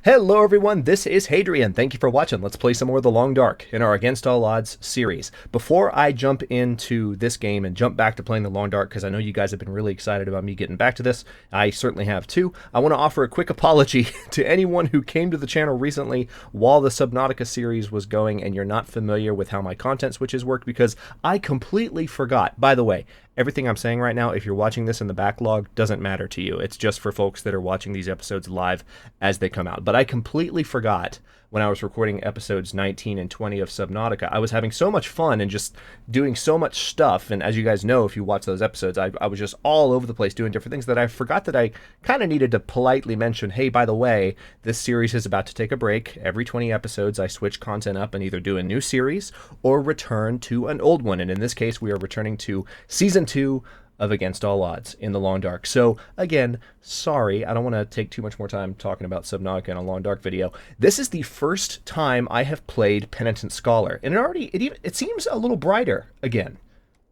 Hello everyone, this is Hadrian. Thank you for watching. Let's play some more of The Long Dark in our Against All Odds series. Before I jump into this game and jump back to playing The Long Dark, because I know you guys have been really excited about me getting back to this, I certainly have too, I want to offer a quick apology to anyone who came to the channel recently while the Subnautica series was going and you're not familiar with how my content switches worked, because I completely forgot. By the way, everything I'm saying right now, if you're watching this in the backlog, doesn't matter to you. It's just for folks that are watching these episodes live as they come out. But I completely forgot when I was recording episodes 19 and 20 of Subnautica. I was having so much fun and just doing so much stuff. And as you guys know, if you watch those episodes, I was just all over the place doing different things that I forgot that I kind of needed to politely mention, hey, by the way, this series is about to take a break. Every 20 episodes, I switch content up and either do a new series or return to an old one. And in this case, we are returning to Season 2 of Against All Odds in The Long Dark. So again, sorry, I don't want to take too much more time talking about Subnautica in a Long Dark video. This is the first time I have played Penitent Scholar, and it seems a little brighter again.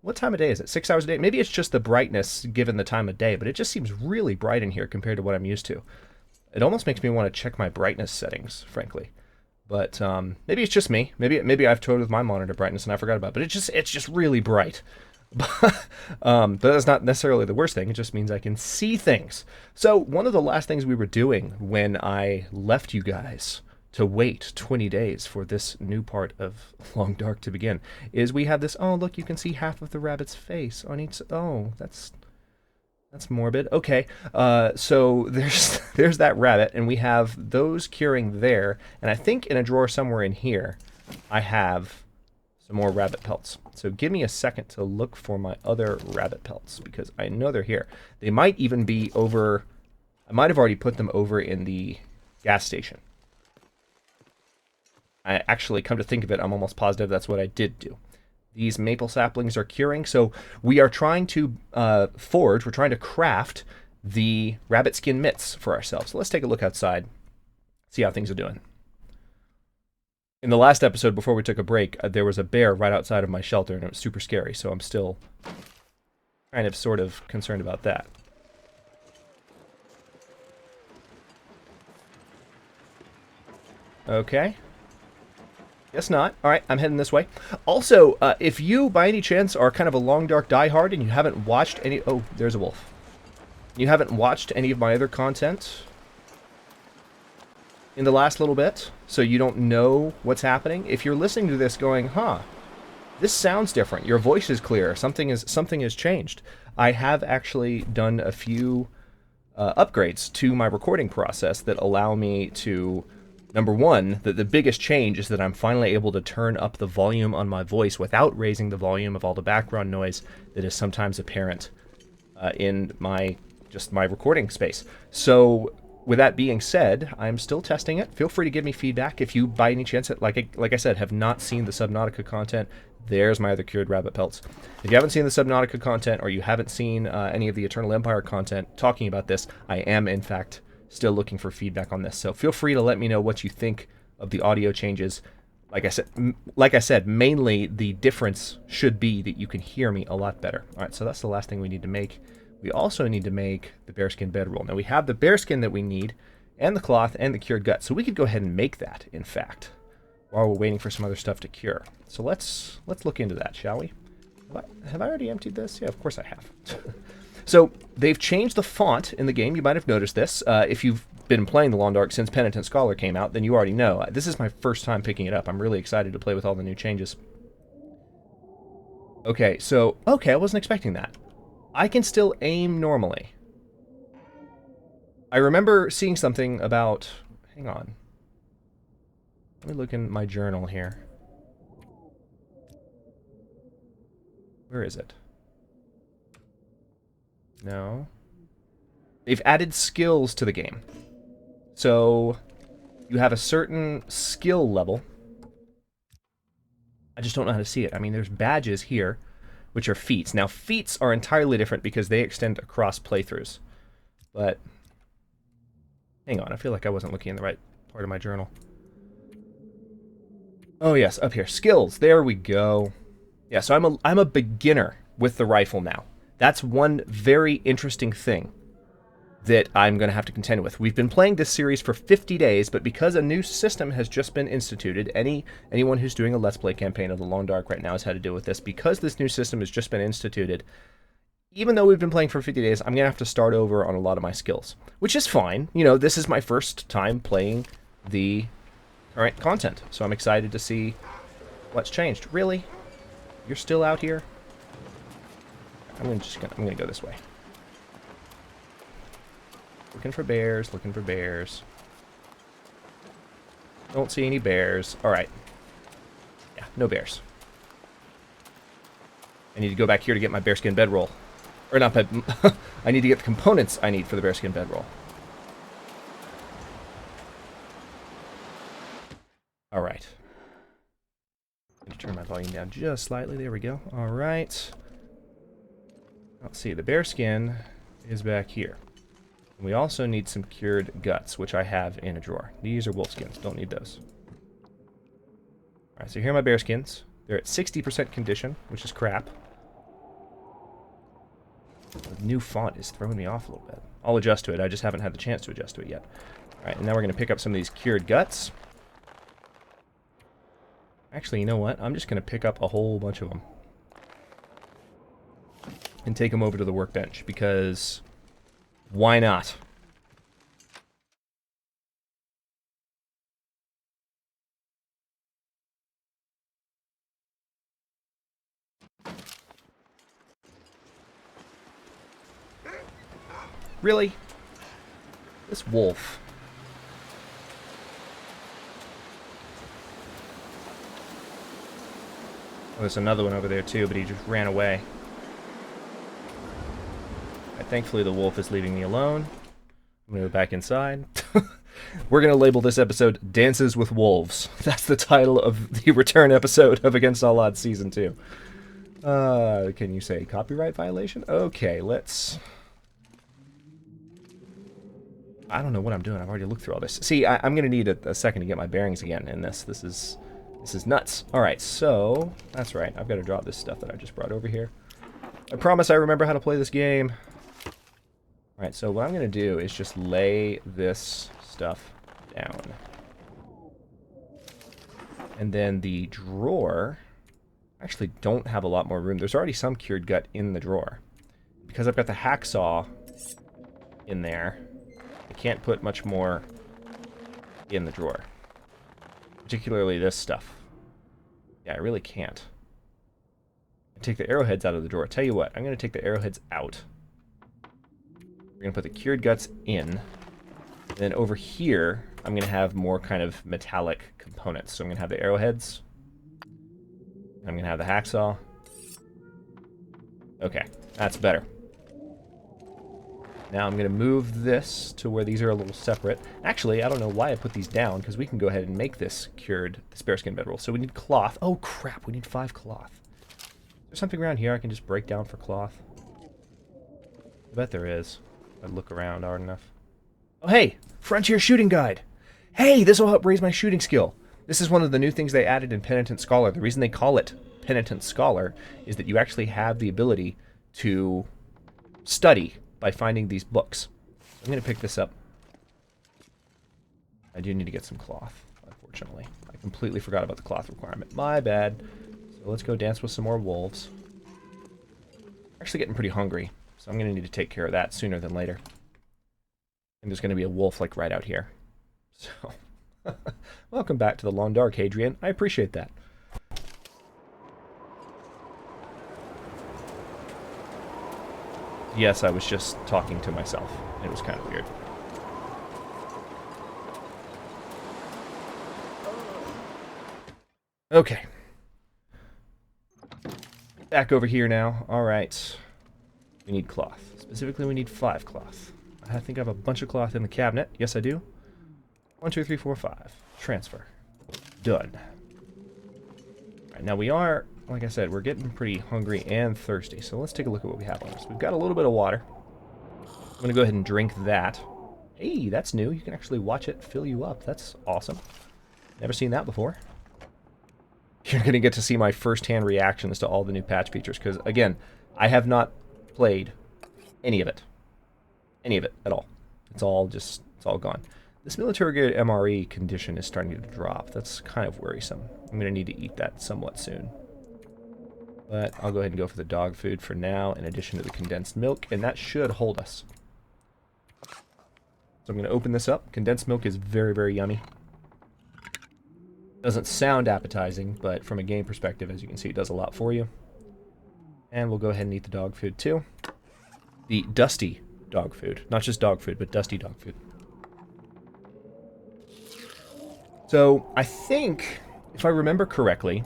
What time of day is it? 6 hours a day? Maybe it's just the brightness given the time of day, but it just seems really bright in here compared to what I'm used to. It almost makes me want to check my brightness settings, frankly. But maybe it's just me. Maybe I've toyed with my monitor brightness and I forgot about it. But it's just really bright. But that's not necessarily the worst thing. It just means I can see things. So one of the last things we were doing when I left you guys to wait 20 days for this new part of Long Dark to begin is we have this, oh, look, you can see half of the rabbit's face on each, oh, that's morbid. Okay, so there's that rabbit, and we have those curing there, and I think in a drawer somewhere in here I have some more rabbit pelts. So give me a second to look for my other rabbit pelts, because I know they're here. They might even be over, I might have already put them over in the gas station. I actually, come to think of it, I'm almost positive that's what I did do. These maple saplings are curing, so we are trying to forge, we're trying to craft the rabbit skin mitts for ourselves. So let's take a look outside, see how things are doing. In the last episode, before we took a break, there was a bear right outside of my shelter, and it was super scary, so I'm still kind of sort of concerned about that. Okay. Guess not. Alright, I'm heading this way. Also, if you, by any chance, are kind of a Long Dark diehard and you haven't watched any... Oh, there's a wolf. You haven't watched any of my other content in the last little bit, so you don't know what's happening. If you're listening to this going, huh, this sounds different, your voice is clear, something has changed. I have actually done a few upgrades to my recording process that allow me to, number one, the biggest change is that I'm finally able to turn up the volume on my voice without raising the volume of all the background noise that is sometimes apparent in my recording space. So with that being said, I'm still testing it. Feel free to give me feedback if you, by any chance, like I said, have not seen the Subnautica content. There's my other cured rabbit pelts. If you haven't seen the Subnautica content, or you haven't seen any of the Eternal Empire content talking about this, I am, in fact, still looking for feedback on this. So feel free to let me know what you think of the audio changes. Like I said, mainly the difference should be that you can hear me a lot better. All right, so that's the last thing we need to make. We also need to make the bearskin bedroll. Now we have the bearskin that we need, and the cloth, and the cured gut. So we could go ahead and make that, in fact, while we're waiting for some other stuff to cure. So let's look into that, shall we? Have I already emptied this? Yeah, of course I have. So they've changed the font in the game. You might have noticed this. If you've been playing The Long Dark since Penitent Scholar came out, then you already know. This is my first time picking it up. I'm really excited to play with all the new changes. Okay, so, okay, I wasn't expecting that. I can still aim normally. I remember seeing something about... Hang on. Let me look in my journal here. Where is it? No. They've added skills to the game. So, you have a certain skill level. I just don't know how to see it. I mean, there's badges here, which are feats. Now, feats are entirely different because they extend across playthroughs. But, hang on, I feel like I wasn't looking in the right part of my journal. Oh yes, up here, skills, there we go. Yeah, so I'm a beginner with the rifle now. That's one very interesting thing that I'm going to have to contend with. We've been playing this series for 50 days, but because a new system has just been instituted, anyone who's doing a Let's Play campaign of the Long Dark right now has had to deal with this. Because this new system has just been instituted, even though we've been playing for 50 days, I'm going to have to start over on a lot of my skills, which is fine. You know, this is my first time playing the current content, so I'm excited to see what's changed. Really? You're still out here? I'm gonna go this way. Looking for bears, looking for bears. Don't see any bears. Alright. Yeah, no bears. I need to go back here to get my bearskin bedroll. Or not bed... I need to get the components I need for the bearskin bedroll. Alright. I'm going to turn my volume down just slightly. There we go. Alright. Let's see. The bearskin is back here. And we also need some cured guts, which I have in a drawer. These are wolf skins. Don't need those. Alright, so here are my bearskins. They're at 60% condition, which is crap. The new font is throwing me off a little bit. I'll adjust to it. I just haven't had the chance to adjust to it yet. Alright, and now we're going to pick up some of these cured guts. Actually, you know what? I'm just going to pick up a whole bunch of them. And take them over to the workbench, because why not? Really? This wolf. Oh, there's another one over there too, but he just ran away. Right, thankfully the wolf is leaving me alone. I'm gonna go back inside. We're gonna label this episode Dances with Wolves. That's the title of the return episode of Against All Odds Season 2. Can you say copyright violation? Okay, let's... I don't know what I'm doing. I've already looked through all this. See, I'm going to need a second to get my bearings again in this. This is nuts. All right, so that's right. I've got to drop this stuff that I just brought over here. I promise I remember how to play this game. All right, so what I'm going to do is just lay this stuff down. And then the drawer... I actually don't have a lot more room. There's already some cured gut in the drawer. Because I've got the hacksaw in there... I can't put much more in the drawer. Particularly this stuff. Yeah, I really can't. Take the arrowheads out of the drawer. Tell you what, I'm going to take the arrowheads out. We're going to put the cured guts in. And then over here, I'm going to have more kind of metallic components. So I'm going to have the arrowheads. I'm going to have the hacksaw. Okay, that's better. Now I'm going to move this to where these are a little separate. Actually, I don't know why I put these down, because we can go ahead and make this bearskin bedroll. So we need cloth. Oh, crap, we need 5 cloth. Is there something around here I can just break down for cloth? I bet there is. I'd look around hard enough. Oh, hey! Frontier Shooting Guide! Hey, this will help raise my shooting skill. This is one of the new things they added in Penitent Scholar. The reason they call it Penitent Scholar is that you actually have the ability to study by finding these books. I'm going to pick this up. I do need to get some cloth, unfortunately. I completely forgot about the cloth requirement. My bad. So let's go dance with some more wolves. I'm actually getting pretty hungry, so I'm going to need to take care of that sooner than later. And there's going to be a wolf, like, right out here. So, welcome back to the Long Dark, Hadrian. I appreciate that. Yes, I was just talking to myself. It was kind of weird. Okay. Back over here now. Alright. We need cloth. Specifically, we need 5 cloth. I think I have a bunch of cloth in the cabinet. Yes, I do. 1, 2, 3, 4, 5. Transfer. Done. Alright, now we are... Like I said, we're getting pretty hungry and thirsty, so let's take a look at what we have on us. We've got a little bit of water. I'm going to go ahead and drink that. Hey, that's new. You can actually watch it fill you up. That's awesome. Never seen that before. You're going to get to see my first-hand reactions to all the new patch features, because, again, I have not played any of it. Any of it at all. it's all gone. This military grade MRE condition is starting to drop. That's kind of worrisome. I'm going to need to eat that somewhat soon. But I'll go ahead and go for the dog food for now, in addition to the condensed milk, and that should hold us. So I'm going to open this up. Condensed milk is very, very yummy. Doesn't sound appetizing, but from a game perspective, as you can see, it does a lot for you. And we'll go ahead and eat the dog food too. The dusty dog food. Not just dog food, but dusty dog food. So I think, if I remember correctly,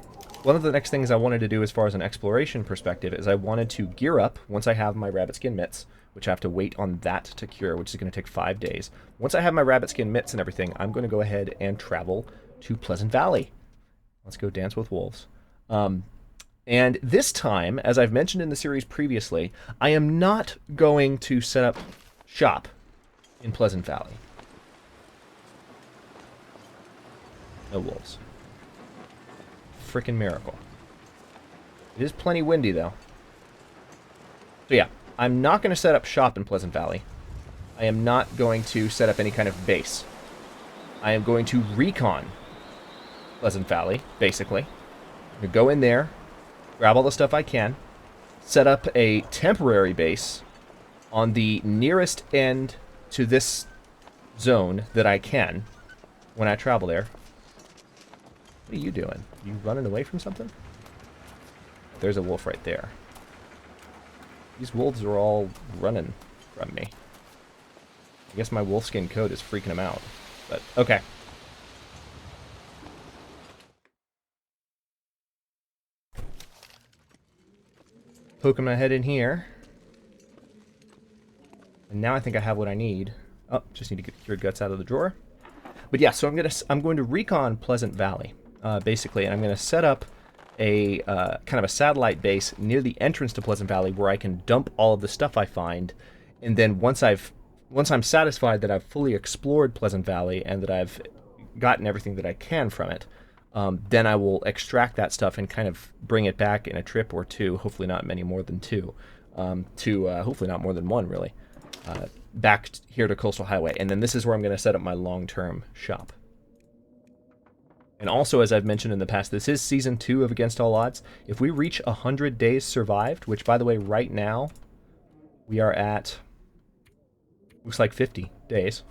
one of the next things I wanted to do as far as an exploration perspective is I wanted to gear up once I have my rabbit skin mitts, which I have to wait on that to cure, which is going to take 5 days. Once I have my rabbit skin mitts and everything, I'm going to go ahead and travel to Pleasant Valley. Let's go dance with wolves. And this time, as I've mentioned in the series previously, I am not going to set up shop in Pleasant Valley. No wolves. Frickin' miracle. It is plenty windy, though. So yeah, I'm not going to set up shop in Pleasant Valley. I am not going to set up any kind of base. I am going to recon Pleasant Valley, basically. I'm going to go in there, grab all the stuff I can, set up a temporary base on the nearest end to this zone that I can when I travel there. What are you doing? You running away from something? There's a wolf right there. These wolves are all running from me. I guess my wolfskin coat is freaking them out. But, okay. Poking my head in here. And now I think I have what I need. Oh, just need to get your guts out of the drawer. But yeah, so I'm going to recon Pleasant Valley, basically, and I'm going to set up a kind of a satellite base near the entrance to Pleasant Valley where I can dump all of the stuff I find, and then once I'm satisfied that I've fully explored Pleasant Valley and that I've gotten everything that I can from it, then I will extract that stuff and kind of bring it back in a trip or two, hopefully not many more than two, hopefully not more than one, really, back here to Coastal Highway. And then this is where I'm going to set up my long-term shop. And also, as I've mentioned in the past, this is Season 2 of Against All Odds. If we reach 100 days survived, which, by the way, right now, we are at, looks like 50 days.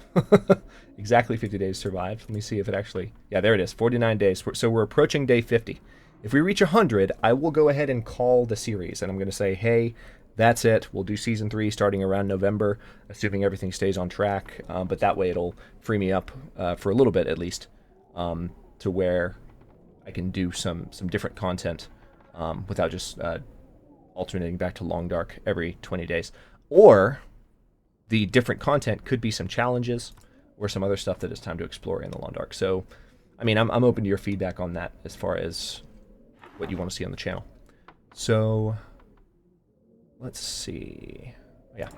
Exactly 50 days survived. Let me see if it actually, yeah, there it is, 49 days. So we're approaching day 50. If we reach 100, I will go ahead and call the series, and I'm going to say, hey, that's it. We'll do Season 3 starting around November, assuming everything stays on track. But that way it'll free me up for a little bit, at least, to where I can do some different content without just alternating back to Long Dark every 20 days. Or the different content could be some challenges or some other stuff that it's time to explore in the Long Dark. So, I mean, I'm open to your feedback on that as far as what you want to see on the channel. So, let's see. Oh, yeah.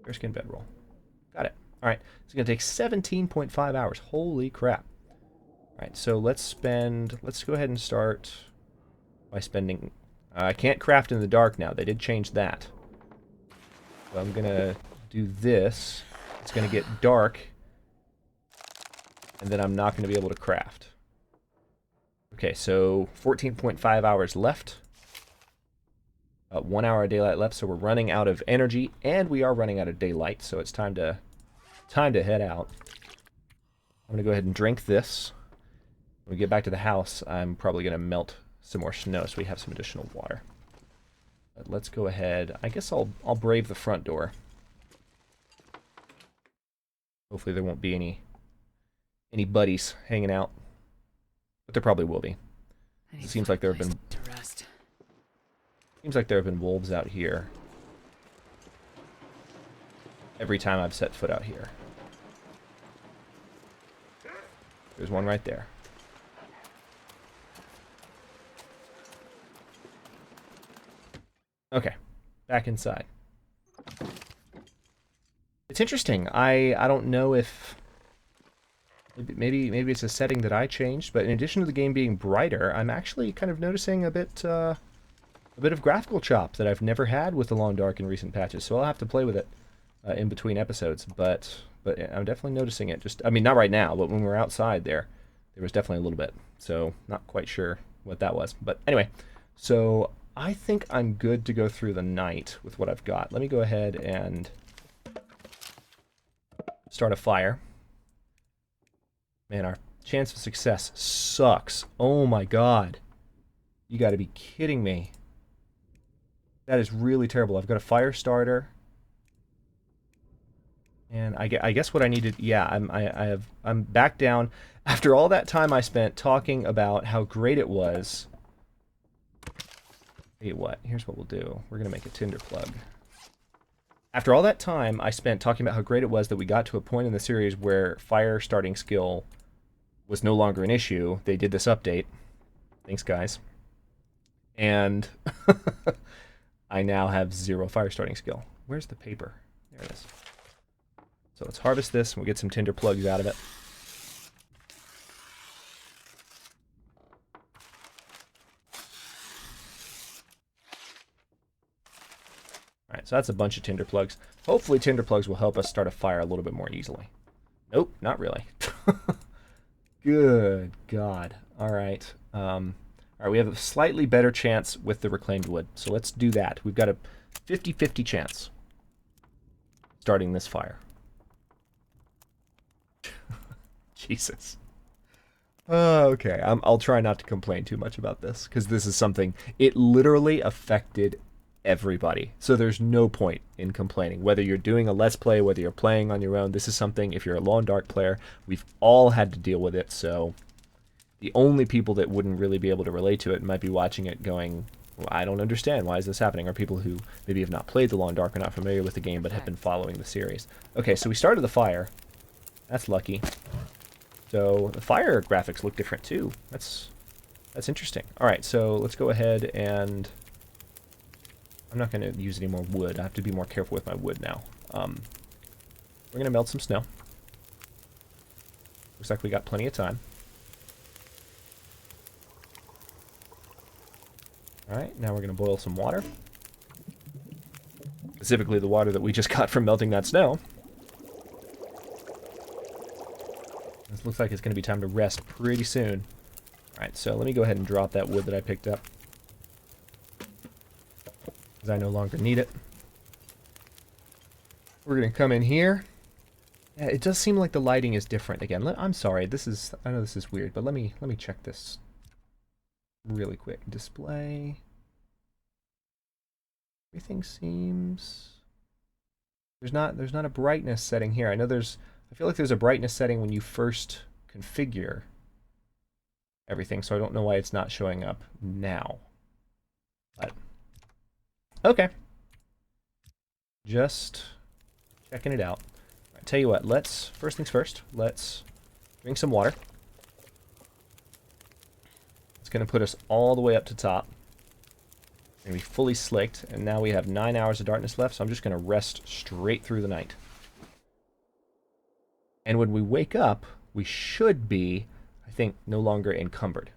Bearskin bedroll. Got it. All right. It's going to take 17.5 hours. Holy crap. All right. So let's go ahead and start by spending. I can't craft in the dark now. They did change that. So I'm going to do this. It's going to get dark. And then I'm not going to be able to craft. Okay. So 14.5 hours left. 1 hour of daylight left, so we're running out of energy, and we are running out of daylight, so it's time to head out. I'm going to go ahead and drink this. When we get back to the house, I'm probably going to melt some more snow so we have some additional water. But let's go ahead. I guess I'll brave the front door. Hopefully there won't be any buddies hanging out. But there probably will be. It seems like there have been... Seems like there have been wolves out here every time I've set foot out here. There's one right there. Okay, back inside. It's interesting. I don't know if maybe it's a setting that I changed, but in addition to the game being brighter, I'm actually kind of noticing a bit of graphical chop that I've never had with the Long Dark in recent patches, so I'll have to play with it in between episodes, but I'm definitely noticing it. Just, I mean, not right now, but when we're outside there was definitely a little bit. So not quite sure what that was. But anyway, so I think I'm good to go through the night with what I've got. Let me go ahead and start a fire. Man, our chance of success sucks. Oh my god. You got to be kidding me. That is really terrible. I've got a fire starter. And I guess what I needed, yeah, I'm back down. After all that time I spent talking about how great it was. Tell you what, here's what we'll do. We're going to make a tinder plug. After all that time I spent talking about how great it was that we got to a point in the series where fire starting skill was no longer an issue, they did this update. Thanks, guys. And I now have 0 fire starting skill. Where's the paper? There it is. So let's harvest this, and we'll get some tinder plugs out of it. Alright, so that's a bunch of tinder plugs. Hopefully tinder plugs will help us start a fire a little bit more easily. Nope, not really. Good God. Alright. Alright, we have a slightly better chance with the reclaimed wood. So let's do that. We've got a 50-50 chance starting this fire. Jesus. Okay, I'll try not to complain too much about this, because this is something, it literally affected everybody. So there's no point in complaining. Whether you're doing a Let's Play, whether you're playing on your own, this is something, if you're a Long Dark player, we've all had to deal with it, so the only people that wouldn't really be able to relate to it might be watching it going, well, I don't understand, why is this happening? Or people who maybe have not played the Long Dark, are not familiar with the game, but have been following the series. Okay, so we started the fire. That's lucky. So the fire graphics look different too. That's interesting. Alright, so let's go ahead and... I'm not going to use any more wood. I have to be more careful with my wood now. We're going to melt some snow. Looks like we got plenty of time. Alright, now we're going to boil some water. Specifically the water that we just got from melting that snow. This looks like it's going to be time to rest pretty soon. Alright, so let me go ahead and drop that wood that I picked up, because I no longer need it. We're going to come in here. Yeah, it does seem like the lighting is different again. I'm sorry, I know this is weird, but let me check this really quick. Display. Everything seems... There's not a brightness setting here. I feel like there's a brightness setting when you first configure everything, so I don't know why it's not showing up now. But okay. Just checking it out. Right, tell you what, first things first, let's drink some water. It's going to put us all the way up to top. We're going to be fully slicked, and now we have 9 hours of darkness left, so I'm just going to rest straight through the night. And when we wake up, we should be, I think, no longer encumbered.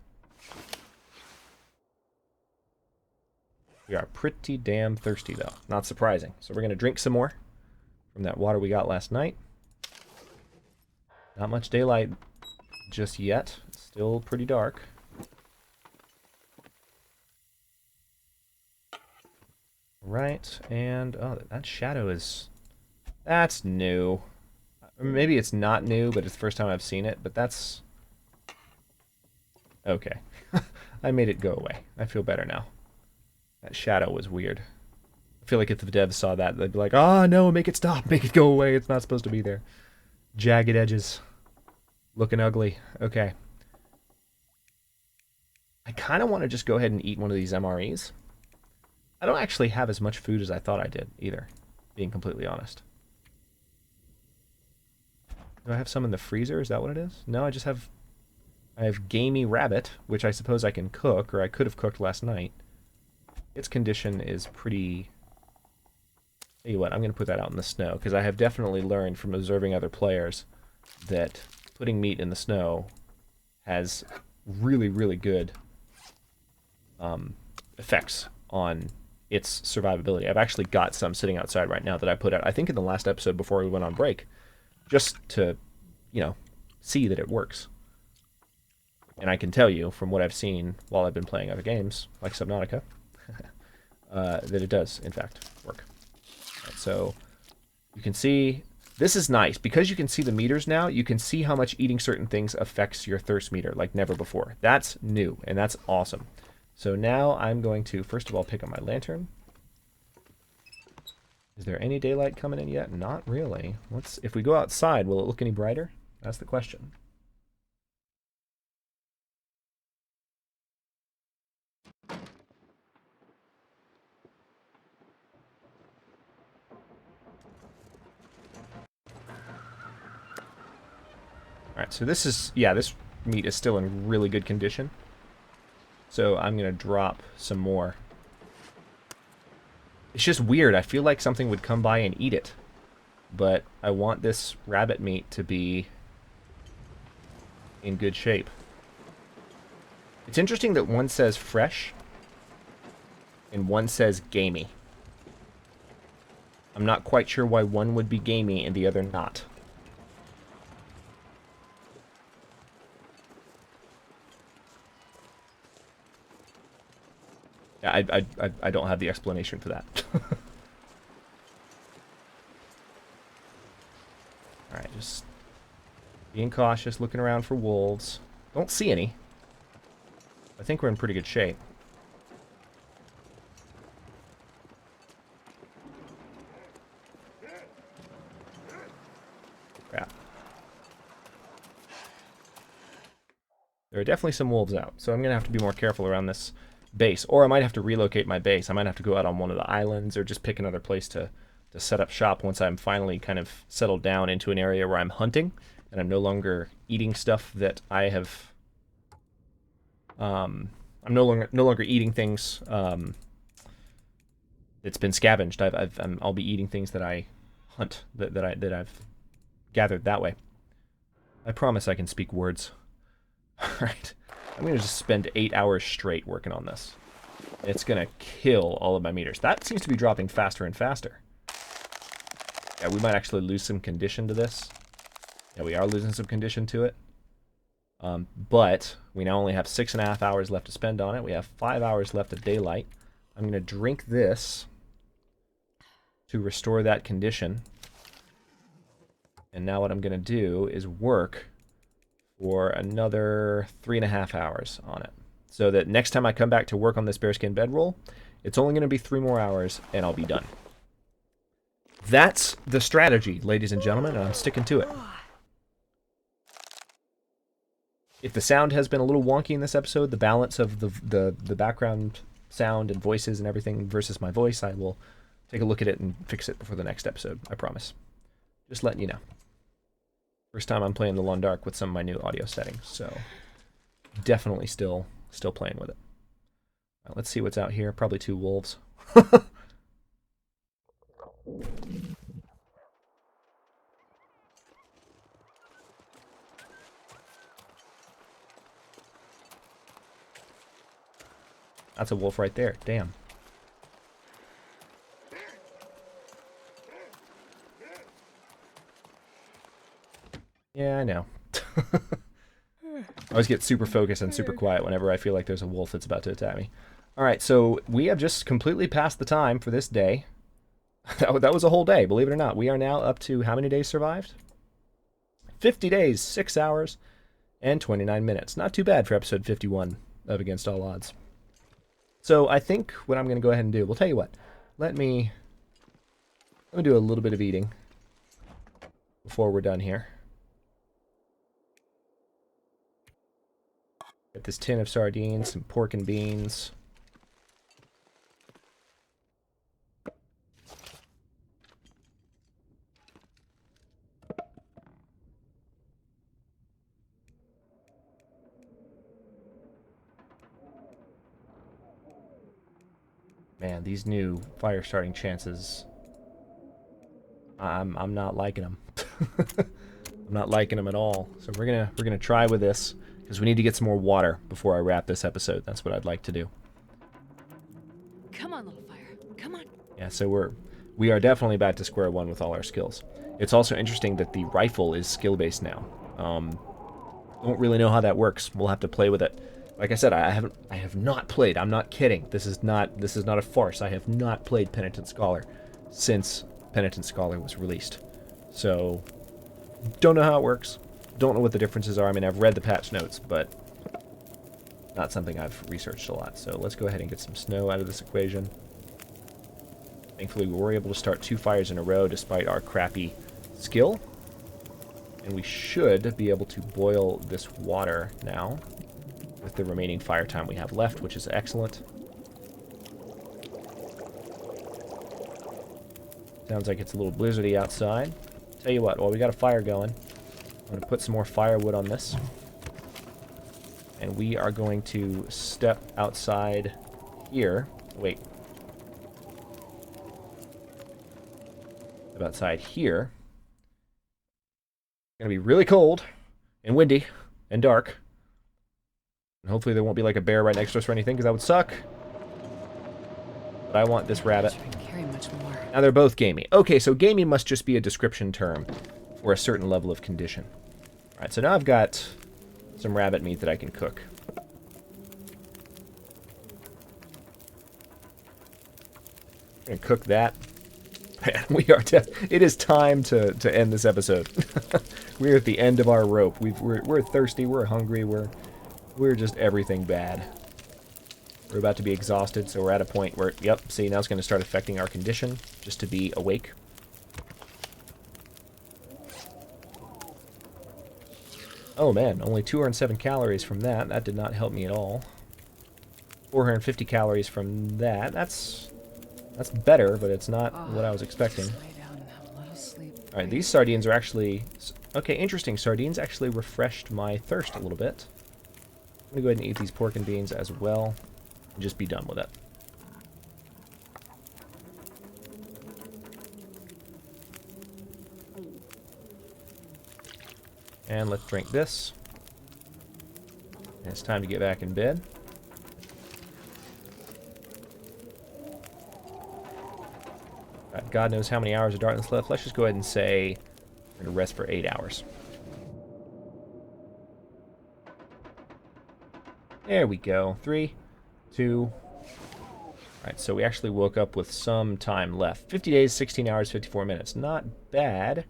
We are pretty damn thirsty, though. Not surprising. So we're going to drink some more from that water we got last night. Not much daylight just yet. It's still pretty dark. Right, and oh, that shadow is... That's new. Maybe it's not new, but it's the first time I've seen it, but that's... Okay. I made it go away. I feel better now. That shadow was weird. I feel like if the devs saw that, they'd be like, oh, no, make it stop, make it go away, it's not supposed to be there. Jagged edges. Looking ugly. Okay. I kind of want to just go ahead and eat one of these MREs. I don't actually have as much food as I thought I did, either, being completely honest. Do I have some in the freezer? Is that what it is? No, I have gamey rabbit, which I suppose I can cook, or I could have cooked last night. Its condition is pretty... Tell you what, I'm going to put that out in the snow, because I have definitely learned from observing other players that putting meat in the snow has really, really good effects on its survivability. I've actually got some sitting outside right now that I put out, I think, in the last episode before we went on break, just to, you know, see that it works. And I can tell you, from what I've seen while I've been playing other games, like Subnautica, that it does, in fact, work. Right, so you can see, this is nice. Because you can see the meters now, you can see how much eating certain things affects your thirst meter like never before. That's new, and that's awesome. So now I'm going to, first of all, pick up my lantern. Is there any daylight coming in yet? Not really. If we go outside, will it look any brighter? That's the question. Alright, so this is, yeah, this meat is still in really good condition. So I'm going to drop some more. It's just weird. I feel like something would come by and eat it. But I want this rabbit meat to be in good shape. It's interesting that one says fresh and one says gamey. I'm not quite sure why one would be gamey and the other not. Yeah, I don't have the explanation for that. Alright, just being cautious, looking around for wolves. Don't see any. I think we're in pretty good shape. Crap. There are definitely some wolves out, so I'm going to have to be more careful around this base. Or I might have to relocate my base. I might have to go out on one of the islands or just pick another place to set up shop once I'm finally kind of settled down into an area where I'm hunting and I'm no longer eating stuff that I have... I'm no longer eating things that's been scavenged. I'll be eating things that I hunt, that I've gathered that way. I promise I can speak words. Alright. I'm going to just spend 8 hours straight working on this. It's going to kill all of my meters. That seems to be dropping faster and faster. Yeah, we might actually lose some condition to this. Yeah, we are losing some condition to it. But we now only have 6.5 hours left to spend on it. We have 5 hours left of daylight. I'm going to drink this to restore that condition. And now what I'm going to do is work for another 3.5 hours on it. So that next time I come back to work on this bearskin bedroll, it's only going to be 3 more hours and I'll be done. That's the strategy, ladies and gentlemen, and I'm sticking to it. If the sound has been a little wonky in this episode, the balance of the background sound and voices and everything versus my voice, I will take a look at it and fix it before the next episode, I promise. Just letting you know. First time I'm playing the Long Dark with some of my new audio settings, so definitely still playing with it. Right, let's see what's out here. Probably 2 wolves. That's a wolf right there. Damn. Yeah, I know. I always get super focused and super quiet whenever I feel like there's a wolf that's about to attack me. Alright, so we have just completely passed the time for this day. That was a whole day, believe it or not. We are now up to how many days survived? 50 days, 6 hours, and 29 minutes. Not too bad for episode 51 of Against All Odds. So I think what I'm going to go ahead and do, we'll tell you what. Let me do a little bit of eating before we're done here. Get this tin of sardines, some pork and beans. Man, these new fire starting chances, I'm not liking them. I'm not liking them at all. So we're gonna try with this because we need to get some more water before I wrap this episode. That's what I'd like to do. Come on, little fire. Yeah, so we are definitely back to square one with all our skills. It's also interesting that the rifle is skill-based now. Don't really know how that works. We'll have to play with it. Like I said, I have not played. I'm not kidding. This is not a farce. I have not played Penitent Scholar since Penitent Scholar was released. So, don't know how it works. Don't know what the differences are. I mean, I've read the patch notes, but not something I've researched a lot. So let's go ahead and get some snow out of this equation. Thankfully, we were able to start 2 fires in a row despite our crappy skill. And we should be able to boil this water now with the remaining fire time we have left, which is excellent. Sounds like it's a little blizzardy outside. Tell you what, while we got a fire going, I'm going to put some more firewood on this. And we are going to step outside here. Wait. Step outside here. It's going to be really cold and windy and dark. And hopefully there won't be like a bear right next to us or anything, because that would suck. But I want this rabbit. Now they're both gamey. Okay, so gamey must just be a description term for a certain level of condition. Alright, so now I've got some rabbit meat that I can cook. I'm going to cook that. Man, we are it is time to end this episode. We're at the end of our rope. We're thirsty, we're hungry, we're just everything bad. We're about to be exhausted, so we're at a point where, yep, see, now it's going to start affecting our condition, just to be awake. Oh man, only 207 calories from that. That did not help me at all. 450 calories from that. That's better, but it's not what I was expecting. Alright, these sardines are actually... Okay, interesting. Sardines actually refreshed my thirst a little bit. I'm going to go ahead and eat these pork and beans as well. And just be done with it. And let's drink this. And it's time to get back in bed. God knows how many hours of darkness left. Let's just go ahead and say we're going to rest for 8 hours. There we go. 3, 2... Alright, so we actually woke up with some time left. 50 days, 16 hours, 54 minutes. Not bad.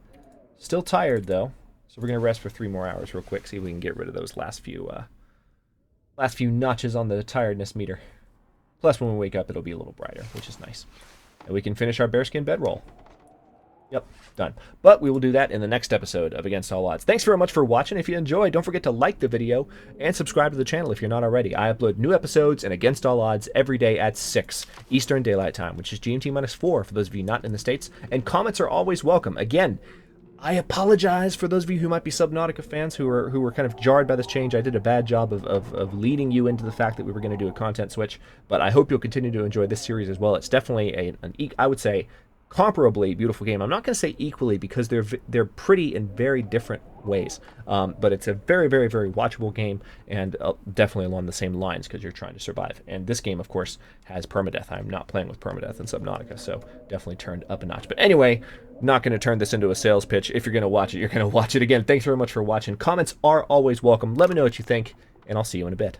Still tired, though. So we're going to rest for 3 more hours real quick, see if we can get rid of those last few notches on the tiredness meter. Plus, when we wake up, it'll be a little brighter, which is nice. And we can finish our bearskin bedroll. Yep, done. But we will do that in the next episode of Against All Odds. Thanks very much for watching. If you enjoyed, don't forget to like the video and subscribe to the channel if you're not already. I upload new episodes and Against All Odds every day at 6 Eastern Daylight Time, which is GMT-4 for those of you not in the States. And comments are always welcome. Again, I apologize for those of you who might be Subnautica fans who were kind of jarred by this change. I did a bad job of leading you into the fact that we were going to do a content switch, but I hope you'll continue to enjoy this series as well. It's definitely I would say, comparably beautiful game. I'm not going to say equally because they're pretty in very different ways, but it's a very, very, very watchable game, and definitely along the same lines because you're trying to survive. And this game, of course, has permadeath. I'm not playing with permadeath in Subnautica, so definitely turned up a notch. But anyway, not going to turn this into a sales pitch. If you're going to watch it, you're going to watch it. Again, thanks very much for watching. Comments are always welcome. Let me know what you think, and I'll see you in a bit.